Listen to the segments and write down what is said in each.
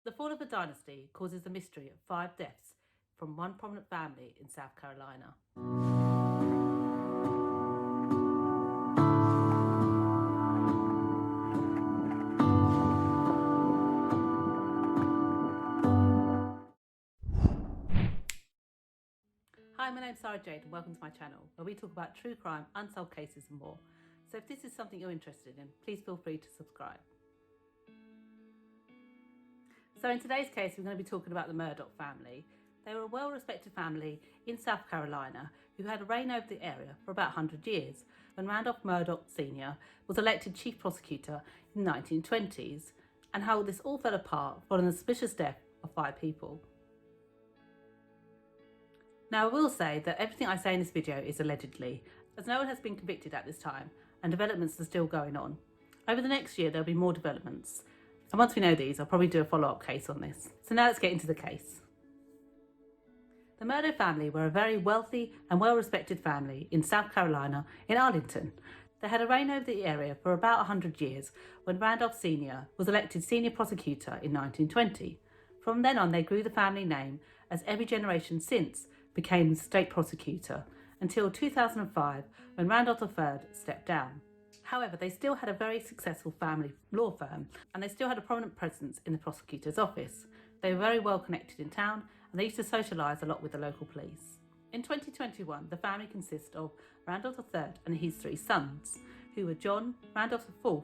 The fall of a dynasty causes the mystery of 5 deaths from one prominent family in South Carolina. Hi, my name's Sara Jade and welcome to my channel, where we talk about true crime, unsolved cases and more. So if this is something you're interested in, please feel free to subscribe. So in today's case, we're going to be talking about the Murdaugh family. They were a well-respected family in South Carolina who had a reign over the area for about 100 years, when Randolph Murdaugh Sr. was elected chief prosecutor in the 1920s, and how this all fell apart following the suspicious death of 5 people. Now, I will say that everything I say in this video is allegedly, as no one has been convicted at this time and developments are still going on. Over the next year, there'll be more developments. And once we know these, I'll probably do a follow-up case on this. So now let's get into the case. The Murdaugh family were a very wealthy and well-respected family in South Carolina, in Arlington. They had a reign over the area for about 100 years when Randolph Sr. was elected senior prosecutor in 1920. From then on, they grew the family name as every generation since became state prosecutor, until 2005 when Randolph III stepped down. However, they still had a very successful family law firm, and they still had a prominent presence in the prosecutor's office. They were very well connected in town, and they used to socialise a lot with the local police. In 2021, the family consists of Randolph III and his 3 sons, who were John, Randolph IV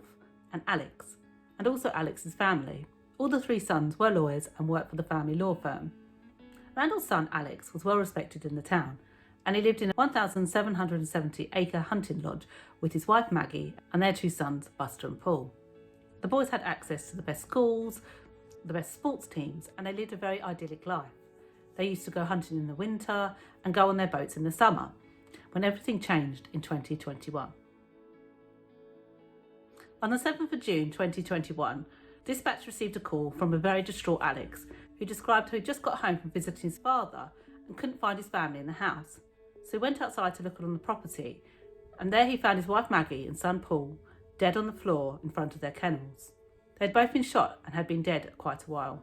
and Alex, and also Alex's family. All the 3 sons were lawyers and worked for the family law firm. Randolph's son Alex was well respected in the town, and he lived in a 1,770-acre hunting lodge with his wife Maggie and their 2 sons Buster and Paul. The boys had access to the best schools, the best sports teams, and they lived a very idyllic life. They used to go hunting in the winter and go on their boats in the summer, when everything changed in 2021. On the 7th of June 2021, dispatch received a call from a very distraught Alex, who described how he just got home from visiting his father and couldn't find his family in the house. So he went outside to look on the property, and there he found his wife Maggie and son Paul dead on the floor in front of their kennels. They had both been shot and had been dead quite a while.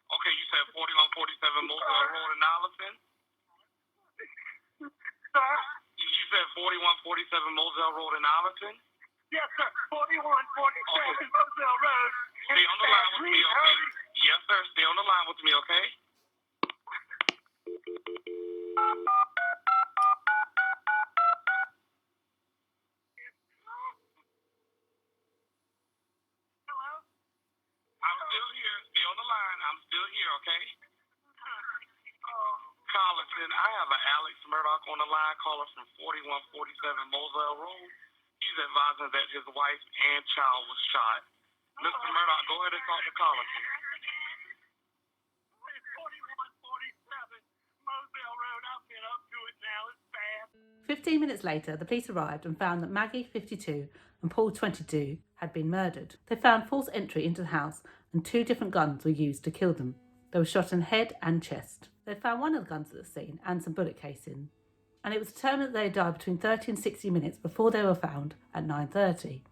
Okay, you said 4147 Murdaugh Road in Arlington? Sir? You said 4147 Murdaugh Road in Arlington? Yes, sir. 4147 Murdaugh Road. Stay on the line with me, okay? Yes, sir. Stay on the line with me, okay? Hello? I'm still here. Stay on the line. I'm still here, okay? Oh, Carlton, I have an Alex Murdaugh on the line calling from 4147 Murdaugh Road. He's advising that his wife and child was shot. Mr. Murdaugh, go ahead and talk to Carlton. it's 4147 Moselle Road. I've been up to it now. It's bad. 15 minutes later, the police arrived and found that Maggie, 52, and Paul, 22, had been murdered. They found false entry into the house, and 2 different guns were used to kill them. They were shot in head and chest. They found one of the guns at the scene and some bullet casing, and it was determined that they died between 30 and 60 minutes before they were found at 9:30.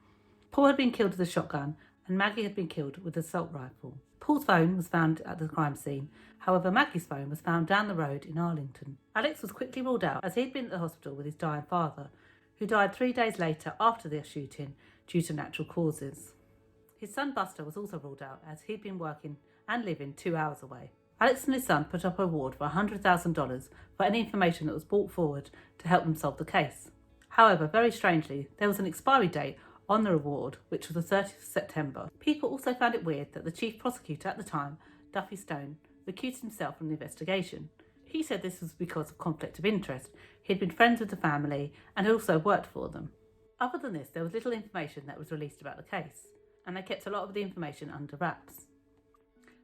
Paul had been killed with a shotgun, and Maggie had been killed with an assault rifle. Paul's phone was found at the crime scene. However, Maggie's phone was found down the road in Arlington. Alex was quickly ruled out, as he'd been at the hospital with his dying father, who died 3 days later after the shooting due to natural causes. His son Buster was also ruled out, as he'd been working and living 2 hours away. Alex and his son put up a reward for $100,000 for any information that was brought forward to help them solve the case. However, very strangely, there was an expiry date on the reward, which was the 30th of September. People also found it weird that the chief prosecutor at the time, Duffy Stone, recused himself from the investigation. He said this was because of conflict of interest. He'd been friends with the family and had also worked for them. Other than this, there was little information that was released about the case, and they kept a lot of the information under wraps.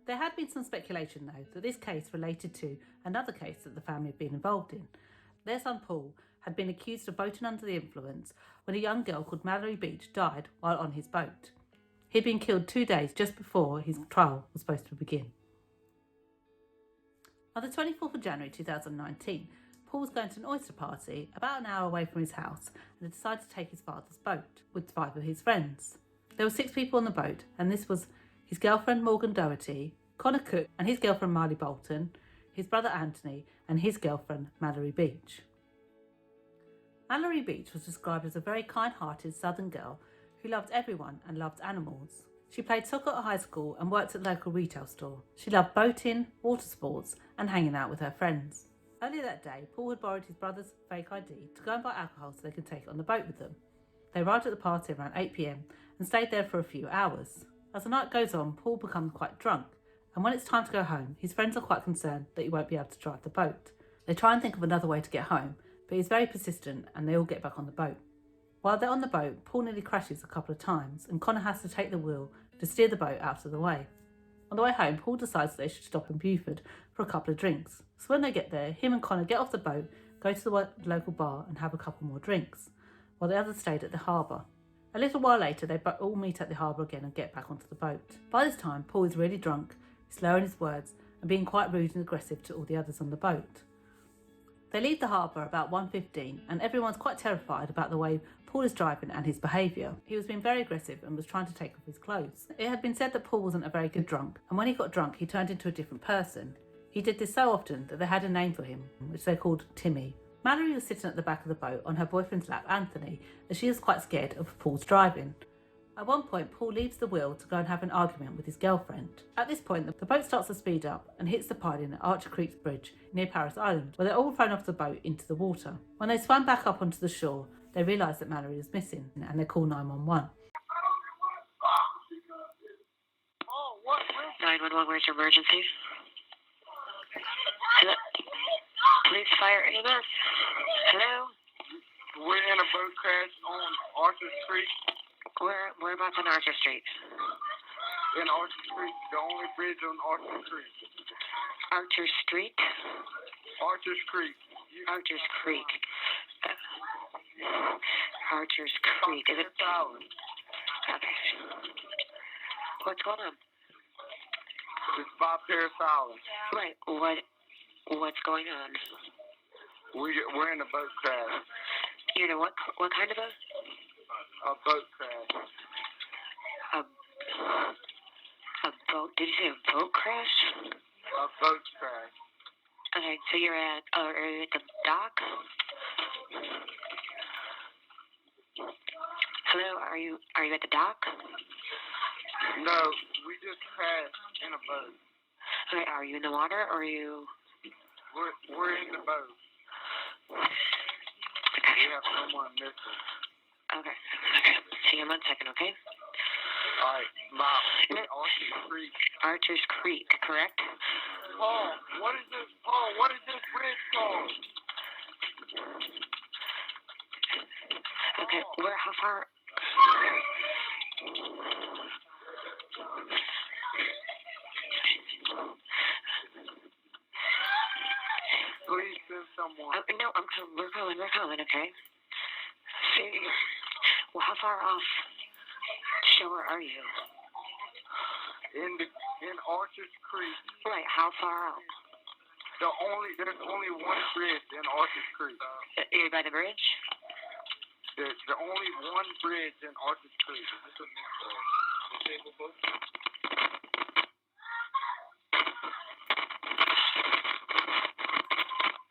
There had been some speculation, though, that this case related to another case that the family had been involved in. Their son Paul had been accused of boating under the influence when a young girl called Mallory Beach died while on his boat. He'd been killed 2 days just before his trial was supposed to begin. On the 24th of January 2019, Paul was going to an oyster party about an hour away from his house and had decided to take his father's boat with 5 of his friends. There were 6 people on the boat, and this was his girlfriend Morgan Doherty, Connor Cook and his girlfriend Marley Bolton, his brother Anthony and his girlfriend Mallory Beach. Mallory Beach was described as a very kind-hearted southern girl who loved everyone and loved animals. She played soccer at high school and worked at the local retail store. She loved boating, water sports and hanging out with her friends. Earlier that day, Paul had borrowed his brother's fake ID to go and buy alcohol so they could take it on the boat with them. They arrived at the party around 8 p.m. and stayed there for a few hours. As the night goes on, Paul becomes quite drunk, and when it's time to go home, his friends are quite concerned that he won't be able to drive the boat. They try and think of another way to get home, but he's very persistent and they all get back on the boat. While they're on the boat, Paul nearly crashes a couple of times and Connor has to take the wheel to steer the boat out of the way. On the way home, Paul decides they should stop in Buford for a couple of drinks. So when they get there, him and Connor get off the boat, go to the local bar and have a couple more drinks, while the others stayed at the harbour. A little while later, they all meet at the harbour again and get back onto the boat. By this time, Paul is really drunk, slurring his words and being quite rude and aggressive to all the others on the boat. They leave the harbour about 1:15 and everyone's quite terrified about the way Paul is driving and his behaviour. He was being very aggressive and was trying to take off his clothes. It had been said that Paul wasn't a very good drunk, and when he got drunk he turned into a different person. He did this so often that they had a name for him, which they called Timmy. Mallory was sitting at the back of the boat on her boyfriend's lap, Anthony, as she was quite scared of Paul's driving. At one point, Paul leaves the wheel to go and have an argument with his girlfriend. At this point, the boat starts to speed up and hits the piling at Archer Creek's bridge near Paris Island, where they're all thrown off the boat into the water. When they swam back up onto the shore, they realise that Mallory is missing and they call 911. 911, where's your emergency? Hello? Police, fire, EMS. Hello? We're in a boat crash on Archer Creek. Whereabouts on Archer Street? In Archer Creek, the only bridge on Archer Creek. Archer Street? Archer's Creek. Archer's Creek. Archer's Creek. Is it? Okay. What's going on? It's by Paris Island. Right. What's going on? We're in a boat crash. You know what kind of a? A boat crash. A boat? Did you say a boat crash? A boat crash. Okay, so you're at the dock? Hello, are you at the dock? No, we just crashed in a boat. Okay, are you in the water or are you? We're in the boat. Okay. We have someone missing. Okay. Hang on 1 second, okay? All right, Mom. Archer's Creek. Archer's Creek, correct? Paul, what is this? Paul, what is this bridge called? Okay, how far? Please send someone. No, we're calling, okay? See, well, how far off shore are you? In Archer's Creek. Right, how far out? There's only one bridge in Archer's Creek. You're by the bridge? There's only one bridge in Archer's Creek.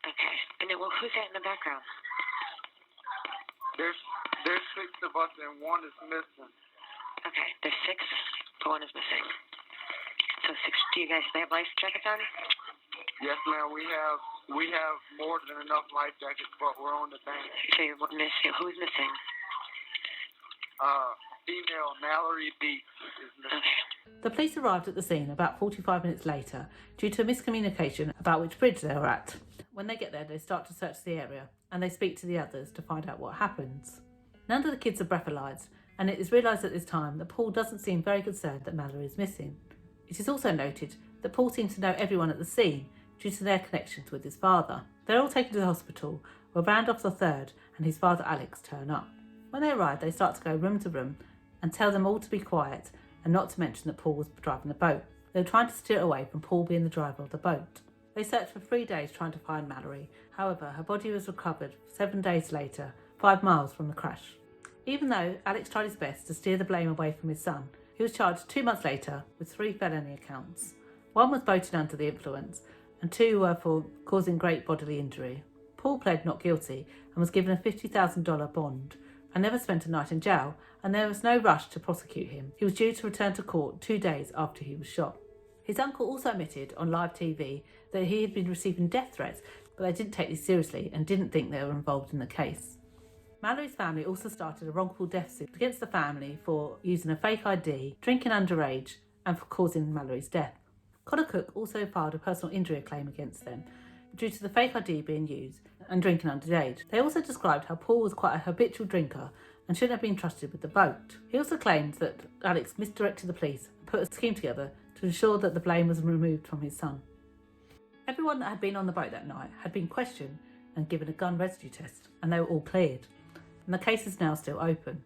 Okay. And then, well, who's that in the background? There's 6 of us and one is missing. Okay, there's 6, but one is missing. So 6. Do you guys have life jackets on? Yes, ma'am. We have more than enough life jackets, but we're on the bank. So you're missing. Who's missing? Female Mallory Beach is missing. Okay. The police arrived at the scene about 45 minutes later due to a miscommunication about which bridge they were at. When they get there, they start to search the area and they speak to the others to find out what happens. None of the kids are breathalyzed, and it is realised at this time that Paul doesn't seem very concerned that Mallory is missing. It is also noted that Paul seems to know everyone at the scene due to their connections with his father. They're all taken to the hospital where Randolph III and his father Alex turn up. When they arrive, they start to go room to room and tell them all to be quiet and not to mention that Paul was driving the boat. They were trying to steer away from Paul being the driver of the boat. They searched for 3 days trying to find Mallory. However, her body was recovered 7 days later, 5 miles from the crash. Even though Alex tried his best to steer the blame away from his son, he was charged 2 months later with 3 felony accounts. 1 was boating under the influence, and 2 were for causing great bodily injury. Paul pled not guilty and was given a $50,000 bond, and never spent a night in jail, and there was no rush to prosecute him. He was due to return to court 2 days after he was shot. His uncle also admitted on live TV that he had been receiving death threats, but they didn't take this seriously and didn't think they were involved in the case. Mallory's family also started a wrongful death suit against the family for using a fake ID, drinking underage, and for causing Mallory's death. Connor Cook also filed a personal injury claim against them due to the fake ID being used and drinking underage. They also described how Paul was quite a habitual drinker and shouldn't have been trusted with the boat. He also claimed that Alex misdirected the police and put a scheme together to ensure that the blame was removed from his son. Everyone that had been on the boat that night had been questioned and given a gun residue test, and they were all cleared. And the case is now still open.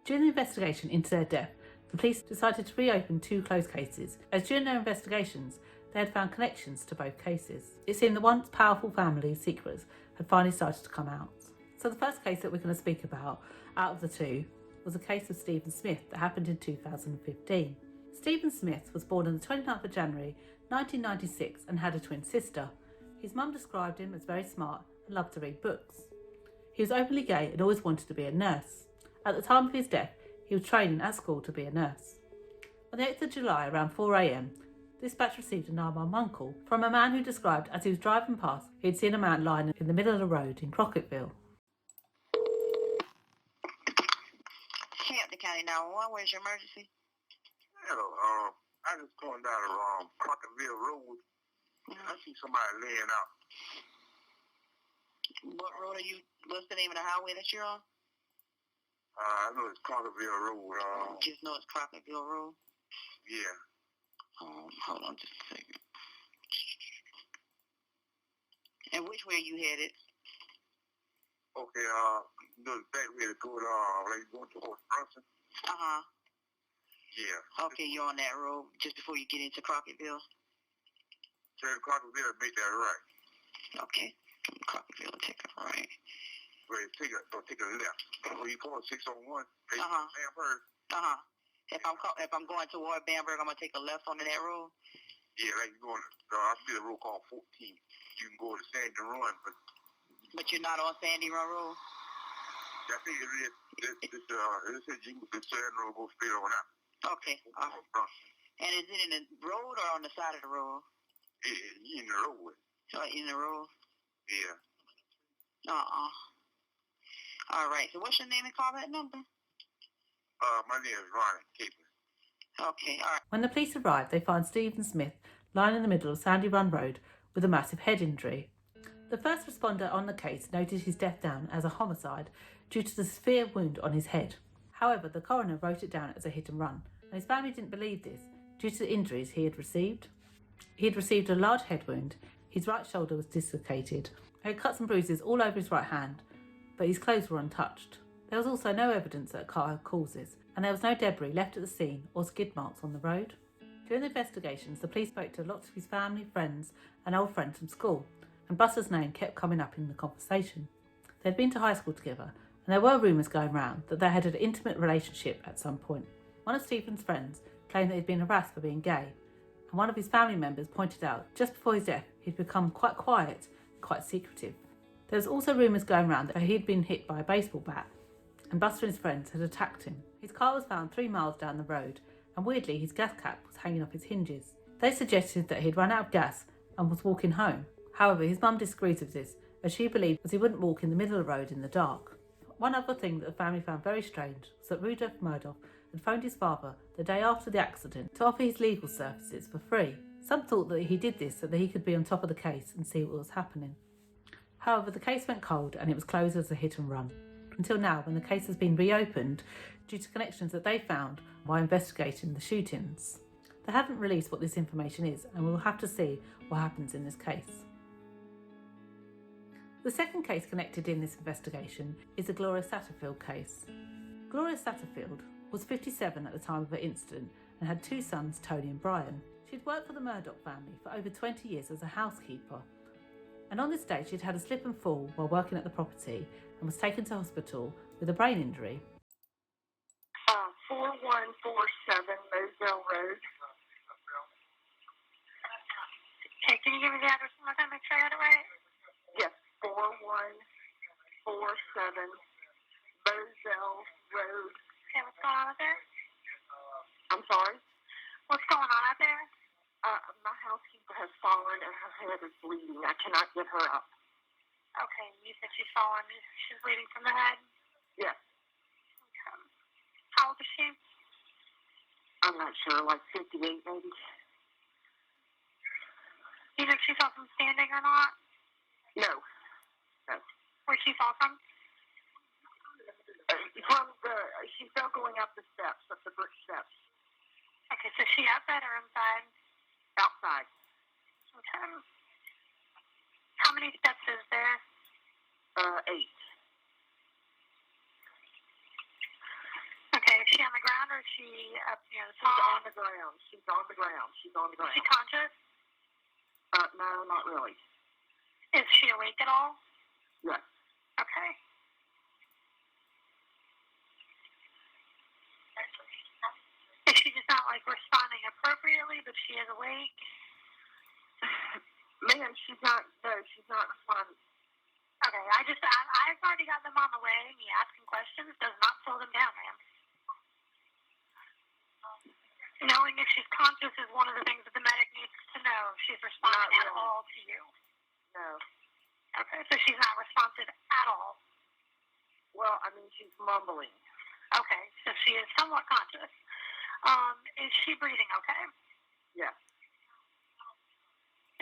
During the investigation into their death, the police decided to reopen 2 closed cases, as during their investigations they had found connections to both cases. It seemed the once powerful family's secrets had finally started to come out. So the first case that we're going to speak about out of the 2 was a case of Stephen Smith that happened in 2015. Stephen Smith was born on the 29th of January 1996 and had a twin sister. His mum described him as very smart and loved to read books. He was openly gay and always wanted to be a nurse. At the time of his death, he was training at school to be a nurse. On the 8th of July, around 4 a.m, dispatch received a 911 call from a man who described as he was driving past, he had seen a man lying in the middle of the road in Crocketville. Hampton County 911, where's your emergency? Hello, I just going down Crocketville Road. I see somebody laying out. What road are you, what's the name of the highway that you're on? I know it's Crocketville Road. Just know it's Crocketville Road? Yeah. Hold on just a second. And which way are you headed? Okay, you know the back way to go to, like going towards Brunson? Uh-huh. Yeah. Okay, you're on that road just before you get into Crocketville? Turn Crocketville, make that right. Okay. Come to Crocketville and take a right. Wait, take a left. When you go on 601, Bamberg. Uh-huh. If I'm going toward Bamberg, I'm gonna take a left onto that road? Yeah, like you're going I see a road called 14. You can go to Sandy Run, But you're not on Sandy Run Road? I think it is. It says you can Sandy Road, go straight on out. Okay. And is it in the road or on the side of the road? Yeah, in the road. In the road? Yeah. All right. So what's your name and call that number? My name is Ronnie Capel. Okay. All right. When the police arrived, they found Stephen Smith lying in the middle of Sandy Run Road with a massive head injury. The first responder on the case noted his death down as a homicide due to the severe wound on his head. However, the coroner wrote it down as a hit and run, and his family didn't believe this due to the injuries he had received. He had received a large head wound, his right shoulder was dislocated, he had cuts and bruises all over his right hand, but his clothes were untouched. There was also no evidence that a car had caused this, and there was no debris left at the scene or skid marks on the road. During the investigations, the police spoke to lots of his family, friends, and old friends from school, and Buster's name kept coming up in the conversation. They had been to high school together, and there were rumours going round that they had an intimate relationship at some point. One of Stephen's friends claimed that he'd been harassed for being gay, and one of his family members pointed out just before his death he'd become quite quiet and quite secretive. There was also rumours going round that he'd been hit by a baseball bat, and Buster and his friends had attacked him. His car was found 3 miles down the road, and weirdly his gas cap was hanging off his hinges. They suggested that he'd run out of gas and was walking home. However, his mum disagrees with this, as she believed that he wouldn't walk in the middle of the road in the dark. One other thing that the family found very strange was that Murdaugh had phoned his father the day after the accident to offer his legal services for free. Some thought that he did this so that he could be on top of the case and see what was happening. However, the case went cold and it was closed as a hit and run, until now when the case has been reopened due to connections that they found while investigating the shootings. They haven't released what this information is, and we'll have to see what happens in this case. The second case connected in this investigation is the Gloria Satterfield case. Gloria Satterfield was 57 at the time of her incident and had 2 sons, Tony and Brian. She'd worked for the Murdaugh family for over 20 years as a housekeeper. And on this day, she'd had a slip and fall while working at the property and was taken to hospital with a brain injury. 4147 Moselle Road. Okay, can you give me the address one more time, make sure I got it right? Yes, 4147 Moselle Road. Okay, what's going on out there? I'm sorry? What's going on out there? My housekeeper has fallen and her head is bleeding. I cannot get her up. Okay, you said she's fallen. She's bleeding from the head? Yes. Okay. How old is she? I'm not sure, like 58 maybe. Do you think she fell from standing or not? No. No. Where'd she fall from? She fell going up the steps, up the brick steps. Okay, so she outside or inside? Outside. Okay. How many steps is there? 8. Okay, is she on the ground or is she up near the top? She's on the ground. She's on the ground. She's on the ground. Is she conscious? No, not really. Is she awake at all? Yes. Okay. Is she just not responding appropriately, but she is awake? Ma'am, she's not responding. Okay, I've already got them on the way. Me asking questions does not slow them down, ma'am. Knowing if she's conscious is one of the things that the medic needs to know. If she's responding at all to you. No. Okay, so she's not responsive at all. Well, I mean, she's mumbling. Okay, so she is somewhat conscious. Is she breathing okay? Yes.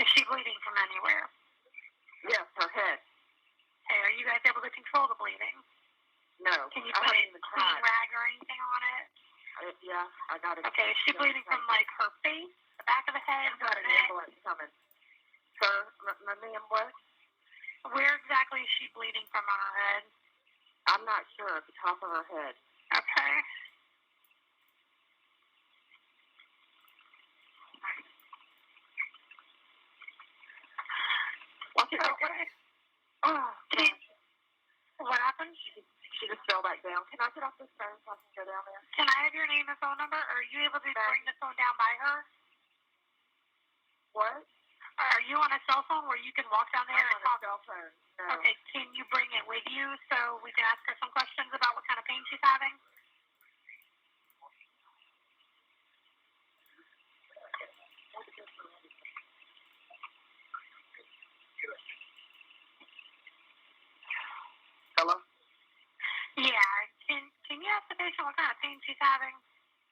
Is she bleeding from anywhere? Yes, her head. Okay, are you guys able to control the bleeding? No. Can you put a clean rag or anything on it? Yeah, I got it. Okay, is she bleeding from her face, the back of the head? I've got an ambulance coming. Sir, ma'am, what? Where exactly is she bleeding from on her head? I'm not sure, at the top of her head. Okay. What happened? She just fell back down. Can I get off this phone so I can go down there? Can I have your name and phone number? Or are you able to bring the phone down by her? What? Are you on a cell phone where you can walk down there and talk? I'm on a cell phone. No. Okay, can you bring it with you so we can ask her some questions about what kind of pain she's having? Hello? Yeah, can you ask the patient what kind of pain she's having?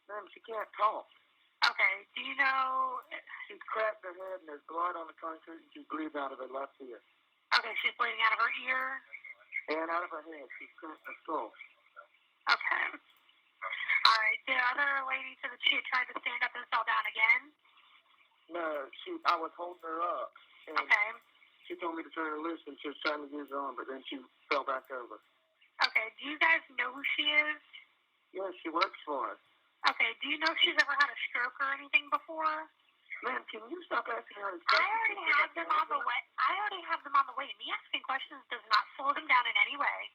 Ma'am, she can't talk. Okay, do you know... She's cracked her head and there's blood on the concrete and she bleeds out of her left ear. Okay, she's bleeding out of her ear? And out of her head. She's cracked her skull. Okay. Alright, the other lady said that she had tried to stand up and fell down again? No, I was holding her up. And okay. She told me to turn her loose and she was trying to use her arm, but then she fell back over. Okay, do you guys know who she is? Yeah, she works for us. Okay, do you know if she's ever had a stroke or anything before? Man, can you stop asking her questions? I already have them on the way. Me asking questions does not slow them down in any way.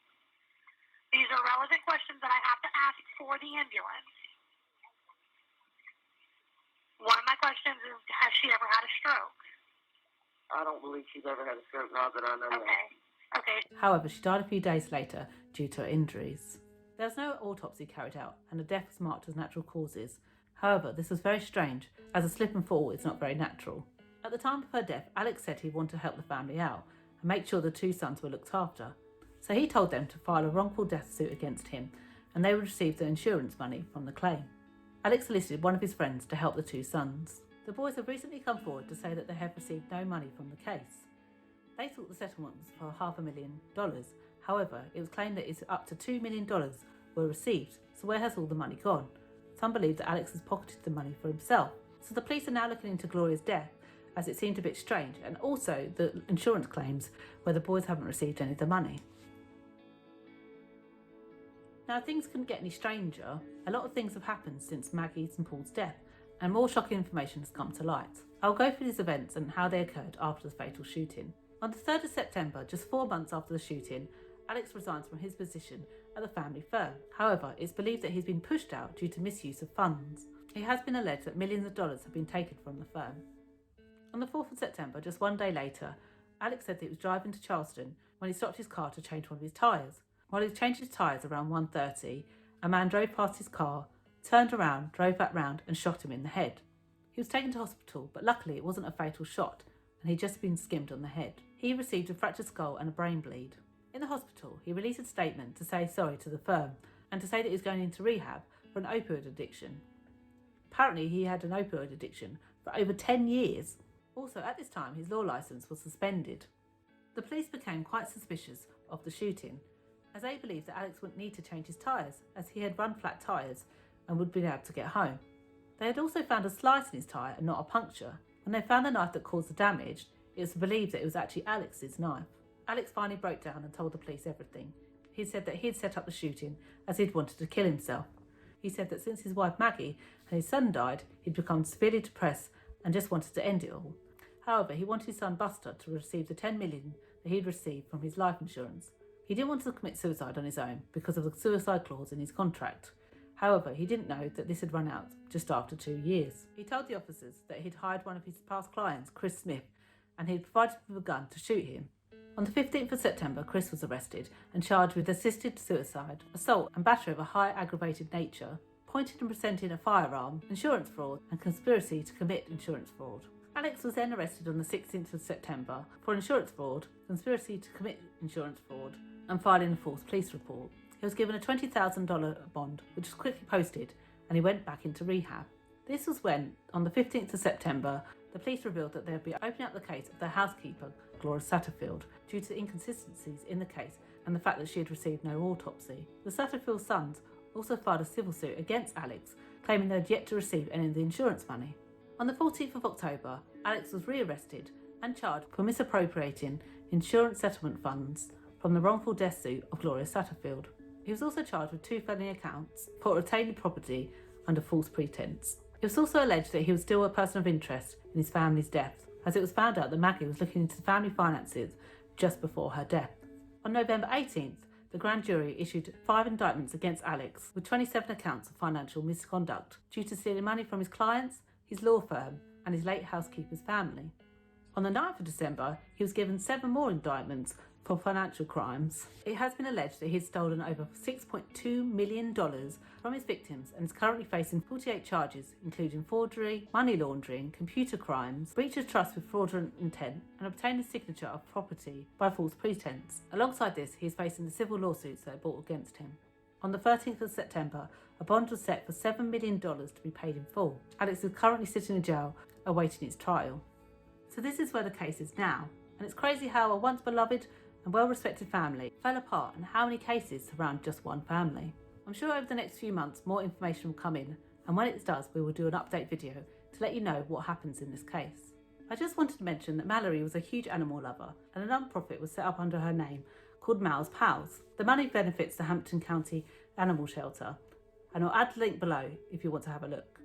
These are relevant questions that I have to ask for the ambulance. One of my questions is, has she ever had a stroke? I don't believe she's ever had a stroke, not that I know of. Okay. However, she died a few days later due to her injuries. There was no autopsy carried out and her death was marked as natural causes. However, this was very strange as a slip and fall is not very natural. At the time of her death, Alex said he wanted to help the family out and make sure the 2 sons were looked after. So he told them to file a wrongful death suit against him and they would receive the insurance money from the claim. Alex enlisted one of his friends to help the 2 sons. The boys have recently come forward to say that they have received no money from the case. They thought the settlement was for $500,000. However, it was claimed that it's up to $2 million were received, so where has all the money gone? Some believe that Alex has pocketed the money for himself. So the police are now looking into Gloria's death, as it seemed a bit strange, and also the insurance claims where the boys haven't received any of the money. Now, things couldn't get any stranger. A lot of things have happened since Maggie's and Paul's death, and more shocking information has come to light. I'll go through these events and how they occurred after the fatal shooting. On the 3rd of September, just 4 months after the shooting, Alex resigns from his position at the family firm. However, it's believed that he's been pushed out due to misuse of funds. It has been alleged that millions of dollars have been taken from the firm. On the 4th of September, just 1 day later, Alex said that he was driving to Charleston when he stopped his car to change one of his tyres. While he was changing his tyres around 1:30, a man drove past his car, turned around, drove back round and shot him in the head. He was taken to hospital, but luckily it wasn't a fatal shot and he'd just been skimmed on the head. He received a fractured skull and a brain bleed. In the hospital, he released a statement to say sorry to the firm and to say that he was going into rehab for an opioid addiction. Apparently he had an opioid addiction for over 10 years. Also, at this time, his law licence was suspended. The police became quite suspicious of the shooting, as they believed that Alex wouldn't need to change his tyres, as he had run flat tyres and would be able to get home. They had also found a slice in his tyre and not a puncture. When they found the knife that caused the damage, it was believed that it was actually Alex's knife. Alex finally broke down and told the police everything. He said that he had set up the shooting as he'd wanted to kill himself. He said that since his wife Maggie and his son died, he'd become severely depressed and just wanted to end it all. However, he wanted his son Buster to receive the $10 million that he'd received from his life insurance. He didn't want to commit suicide on his own because of the suicide clause in his contract. However, he didn't know that this had run out just after 2 years. He told the officers that he'd hired one of his past clients, Chris Smith, and he'd provided him with a gun to shoot him. On the 15th of September, Chris was arrested and charged with assisted suicide, assault and battery of a high aggravated nature, pointing and presenting a firearm, insurance fraud and conspiracy to commit insurance fraud. Alex was then arrested on the 16th of September for insurance fraud, conspiracy to commit insurance fraud and filing a false police report. He was given a $20,000 bond, which was quickly posted, and he went back into rehab. This was when, on the 15th of September, the police revealed that they would be opening up the case of their housekeeper, Gloria Satterfield, due to inconsistencies in the case and the fact that she had received no autopsy. The Satterfield sons also filed a civil suit against Alex, claiming they had yet to receive any of the insurance money. On the 14th of October, Alex was rearrested and charged for misappropriating insurance settlement funds from the wrongful death suit of Gloria Satterfield. He was also charged with 2 felony accounts for obtaining property under false pretense. It was also alleged that he was still a person of interest in his family's death, as it was found out that Maggie was looking into the family finances just before her death. On November 18th, the grand jury issued 5 indictments against Alex, with 27 accounts of financial misconduct due to stealing money from his clients, his law firm, and his late housekeeper's family. On the 9th of December, he was given 7 more indictments for financial crimes. It has been alleged that he has stolen over $6.2 million from his victims and is currently facing 48 charges, including forgery, money laundering, computer crimes, breach of trust with fraudulent intent, and obtaining signature of property by false pretense. Alongside this, he is facing the civil lawsuits that are brought against him. On the 13th of September, a bond was set for $7 million to be paid in full. Alex is currently sitting in jail, awaiting his trial. So this is where the case is now, and it's crazy how a once beloved and well-respected family fell apart and how many cases surround just one family. I'm sure over the next few months more information will come in, and when it does we will do an update video to let you know what happens in this case. I just wanted to mention that Mallory was a huge animal lover and a non-profit was set up under her name called Mal's Pals. The money benefits the Hampton County Animal Shelter, and I'll add the link below if you want to have a look.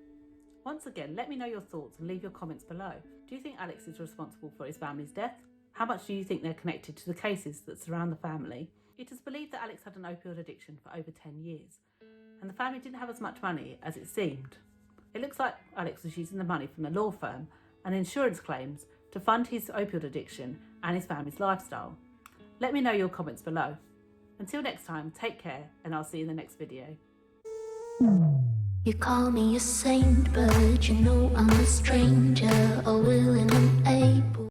Once again, let me know your thoughts and leave your comments below. Do you think Alex is responsible for his family's death? How much do you think they're connected to the cases that surround the family? It is believed that Alex had an opioid addiction for over 10 years, and the family didn't have as much money as it seemed. It looks like Alex was using the money from the law firm and insurance claims to fund his opioid addiction and his family's lifestyle. Let me know your comments below. Until next time, take care, and I'll see you in the next video. You call me a saint, but you know I'm a stranger, all willing and able.